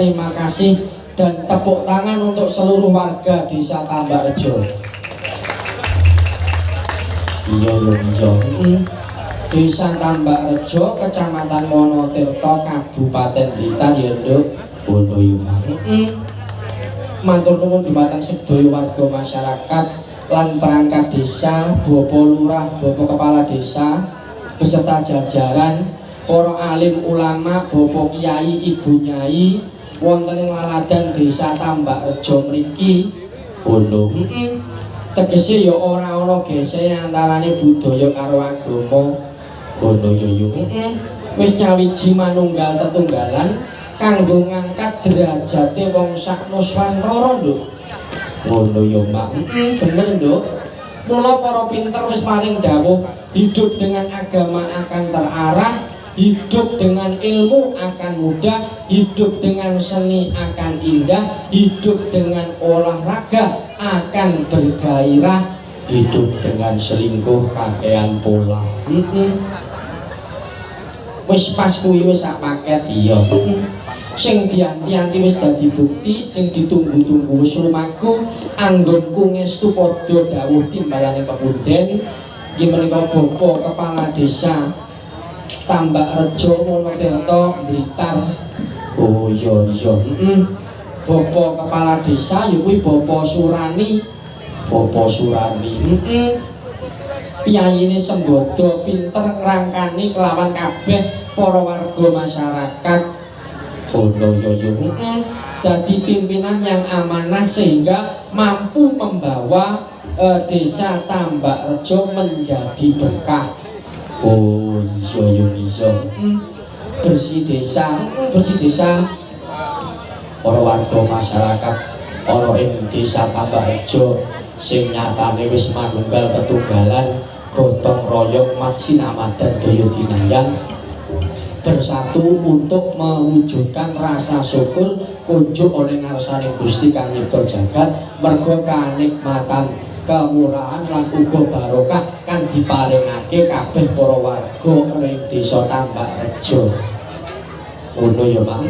terima kasih dan tepuk tangan untuk seluruh warga Desa Tambakrejo. Iya. Desa Tambakrejo, Kecamatan Wonotirto, Kabupaten Blitar, ya Nduk. Bono yo. Matur nuwun dumateng sedaya warga masyarakat lan perangkat desa, Bapak Lurah, Bapak Kepala Desa beserta jajaran, para alim ulama, Bapak Kiai, Ibu Nyai wonten ing laladan Desa Tambakrejo mriki. Bono. Tegese ya ora ana gesek antarane budaya karo agama. Bono yo. Wis nyawiji manunggal tetunggalan kanggo ngangkat derajate wong sak Nuswantara, Nduk. Ngono yo, Mbak. Bener, Nduk. Mula para pinter wis paring dawuh, hidup dengan agama akan terarah, hidup dengan ilmu akan mudah, hidup dengan seni akan indah, hidup dengan olahraga akan bergairah, hidup dengan selingkuh kakean pola. Wis pas kuwi wis sak paket. Iya. Sing dianti-anti wis dadi bukti, sing ditunggu-tunggu wis lumaku. Anggonku ngestu padha dawuh timbalane pepunden. Iki menika Bapak Kepala Desa Tambakrejo Wonotirto Blitar. Oh iya. Bapak Kepala Desa ya kuwi Bapak Surani. Bapak Surani. Piyayine sembodo pinter ngrangkani kelawan kabeh para warga masyarakat. Bono yo. Dadi pimpinan yang amanah sehingga mampu membawa Desa Tambakrejo menjadi berkah. Oh iya. Bersih desa para warga masyarakat ana ing Desa Tambakrejo sing nyatane wis manunggal tetunggalan, gotong royong mat sinamadan daya dinayang bersatu untuk mewujudkan rasa syukur kunjuk oleh ngarsane Gusti kang nyipta jagat, mergo kanikmatan kemurahan lan uga barokah kang diparingake kabeh para warga ing Desa Tambakrejo. Ngono ya, Pak.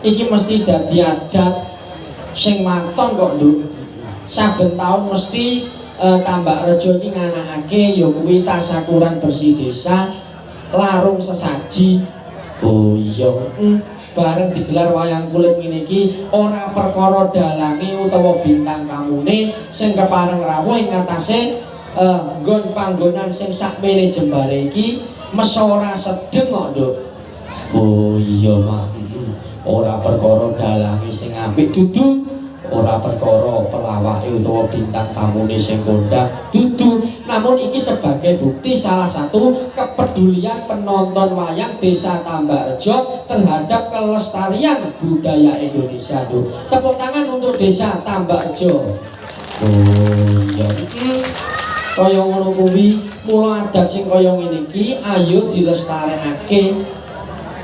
Iki mesti dadi adat sing maton kok, Nduk. Saben taun mesti Tambakrejo iki nganakake ya kuwi tasyakuran bersih desa, larung sesaji. Oh iya. Bareng digelar wayang kulit ngene iki ora perkara dalange utawa bintang tamune sing kepareng rawuh ing atase nggon panggonan sing sakmene jembare iki mesora sedeng kok, Nduk. Oh iya, Mak. Ora perkara dalange sing apik dudu, ora perkara pelawake utawa bintang tamune sing kondang dudu, namun iki sebagai bukti salah satu kepedulian penonton wayang Desa Tambakrejo terhadap kelestarian budaya Indonesia. Tepuk tangan untuk Desa Tambakrejo. Oh iya, kaya ngono kuwi, mula adat sing kaya ngene iki ayo dilestarekake.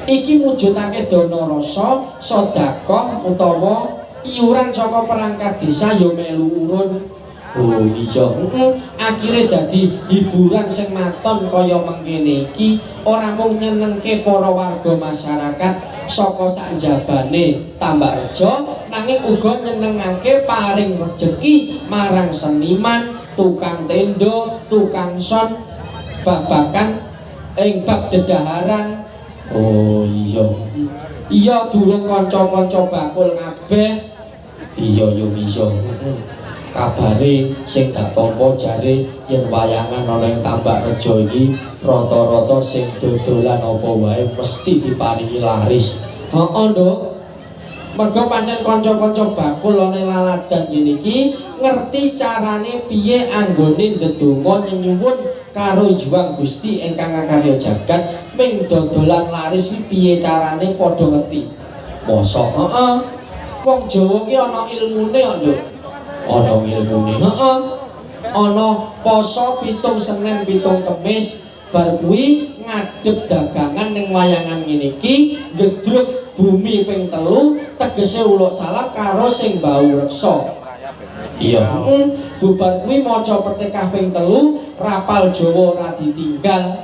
Iki mujudake dana rasa, sedekah utawa iuran saka perangkat desa ya melu urun. Oh iya. Akhire dadi hiburan sing maton kaya mengkene iki ora mung nyenengke para warga masyarakat saka sakjabane Tambakrejo, nanging uga nyenengake paring rejeki marang seniman, tukang tendo, tukang son, babakan ing bab dedaharan. Oh iya. Iya durung kanca-kanca bakul kabeh. Iya yo bisa. Kabare sing gak tampa jare yen wayangan ana ing Tambakrejo iki rata-rata sing dodolan apa wae mesti diparingi laris. Heeh, Nduk. Mergo pancen kanca-kanca bakul ana laladan ngene iki ngerti carane piye anggone ndedonga nyuwun karo Hyang Gusti ingkang ngakarya jagat ming dodolan laris kuwi piye carane padha ngerti. Mosok heeh. Wong Jawa ki ana ilmune kok, Nduk. Ana ilmune. Heeh. Ana poso pitung Senin pitung Kemis bar kuwi ngadep dagangan ning wayangan ngene iki gedruk bumi ping 3 tegese uluk salam karo sing bau reksa. Iya. Bubar kuwi maca Petikah ping 3 rapal Jawa ora ditinggal.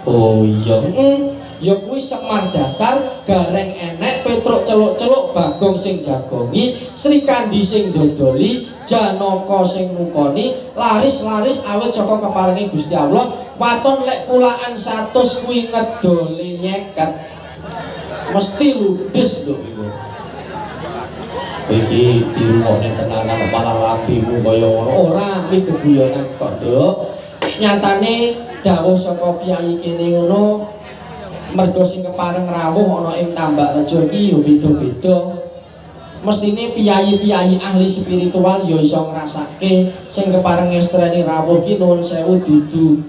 Oh iya. ya kuwi Semar Dasar, Gareng enek, Petruk celuk-celuk, Bagong sing jagongi, Srikandi sing dodoli, Janaka sing nukoni, laris-laris awit saka keparinge Gusti Allah. Waton lek kulaan 100 kuwi ngedole nyeket. Mesti ludes lho iku. Iki dirungokne tenanan malah lampimu kaya ngono. Ora iki geguyonan kok, Nduk. Nyatane dawuh saka piyai kene ngono mergo sing kepareng rawuh ana ing Tambakrejo iki ya beda-beda. Mestine piyai-piyai ahli spiritual ya iso ngrasake sing kepareng ngestreni rawuh ki nuwun sewu dudu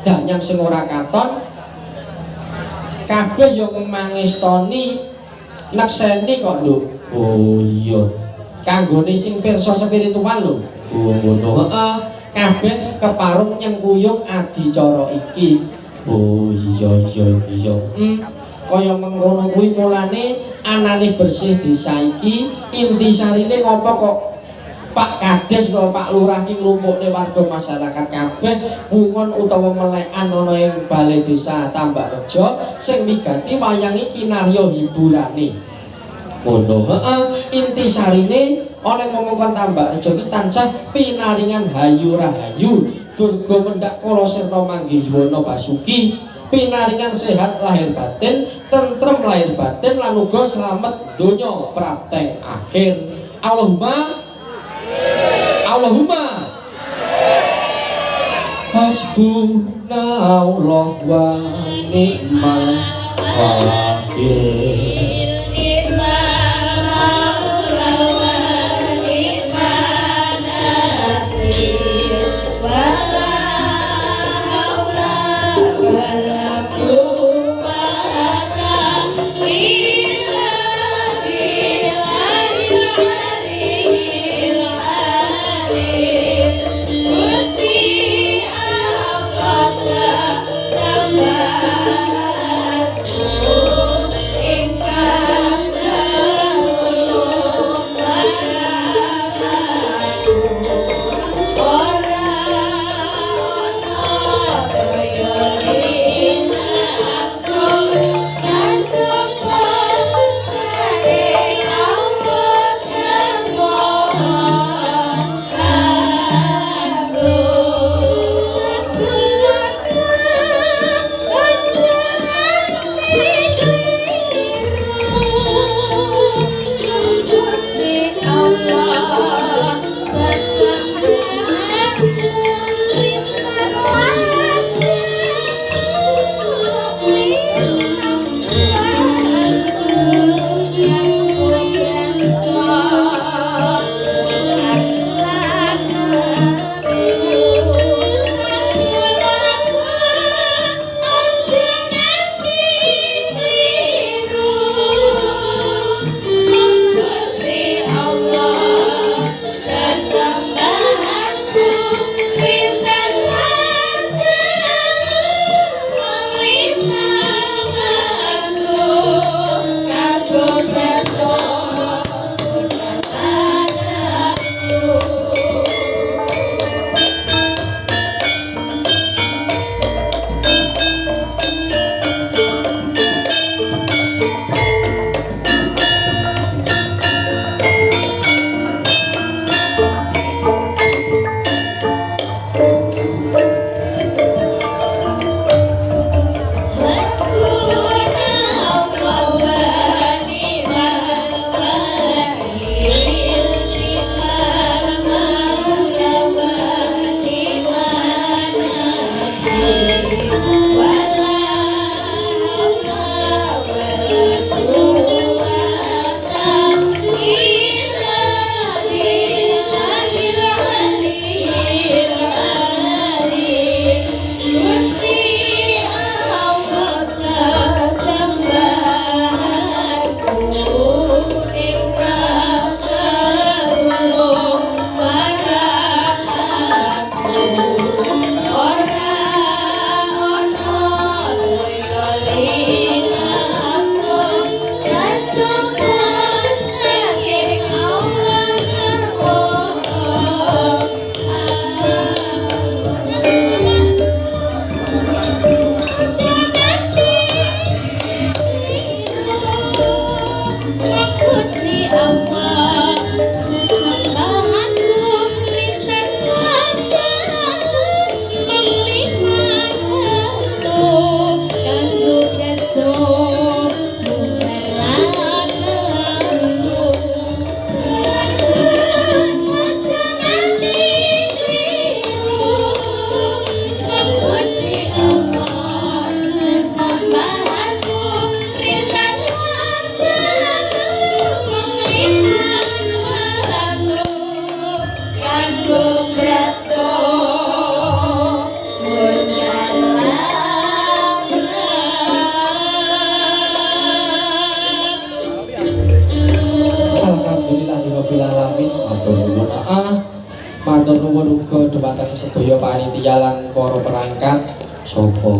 danyang sing ora katon. Kabeh ya mangestoni nekseni kok, Nduk. Oh iya. Kanggone sing pirsa spiritual lho. Oh ngono. Heeh. Kabeh keparung nyengkuyung adicara iki. Oh iya. Kaya mengkono kuwi mulane anane bersih desa iki intisarine ngopo kok Pak Kades utawa Pak Lurah ki nglumpukne warga masyarakat kabeh pungon utawa melekan ana ing balai desa Tambakrejo sing migati wayang iki narya hiburane. Ngono. Heeh, intisarine ana wewengkon Tambakrejo ki tansah pinaringan hayu rahayu, durga mendak kala sirna manggihwana Basuki, pinaringan sehat lahir batin, tentrem lahir batin lan uga slamet donya praktek akhir. Allahumma hasbunallah wa ni'mal wakil. Ingkang dumateng sedaya panitia lan para perangkat sapa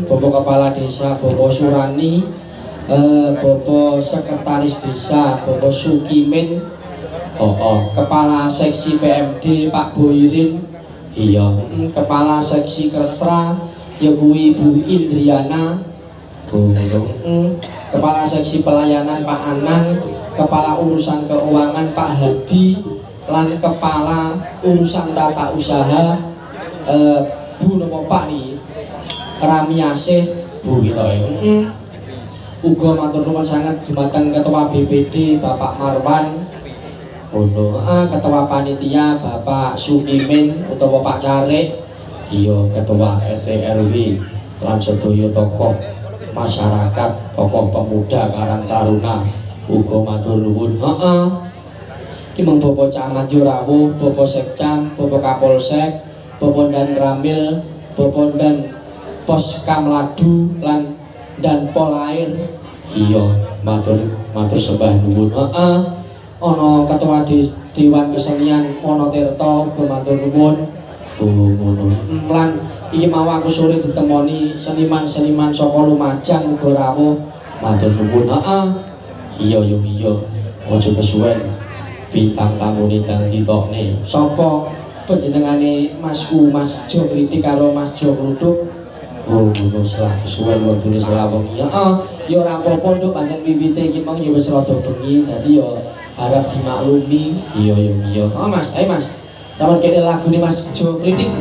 Bapak Kepala Desa Bapak Surani, Bapak Sekretaris Desa Bapak Sukimin, Kepala Seksi PMD Pak Boirin, iya, Kepala Seksi Kresra ya kuwi Bu Indriana, Kepala Seksi Pelayanan Pak Anang, Kepala Urusan Keuangan Pak Hadi, lan Kepala Urusan Tata Usaha Bu nopo Pak nih Ramiasih Bu gitu ya. Uga matur nuwun sanget dumateng Ketua BPD Bapak Marwan, Ketua Panitia Bapak Sukimin utawa Pak Carik, iya Ketua RT RW lan sedaya tokoh masyarakat, tokoh pemuda Karang Taruna, uga matur nuwun. Timeng Bapak Camat Yorawuh, Bapak Sekcam, Bapak Kapolsek, Bapak Dan Ramil, Bapak Dan Pos Kamladu lan dan Polair, iya matur sembah nuwun. Ana Ketua Dewan Kesenian Wonotirta uga matur nuwun. Ngono. Lan iki mau aku sore ditemoni seniman-seniman saka Lumajang uga rawuh. Matur nuwun. Iya yo iya. Aja kesuwen bintang tamu nindang ditokne. Sapa panjenengane Masku Mas Jo Kritik karo Mas Jo Kluduk? Ngono salah kesuwen wektune salah wengi. Ya ora apa-apa nduk pancen wiwite iki mong ya wis rada bengi dadi ya harap dimaklumi. Iya Mas, ayo Mas. Sampun kene lagune Mas Jo Kritik.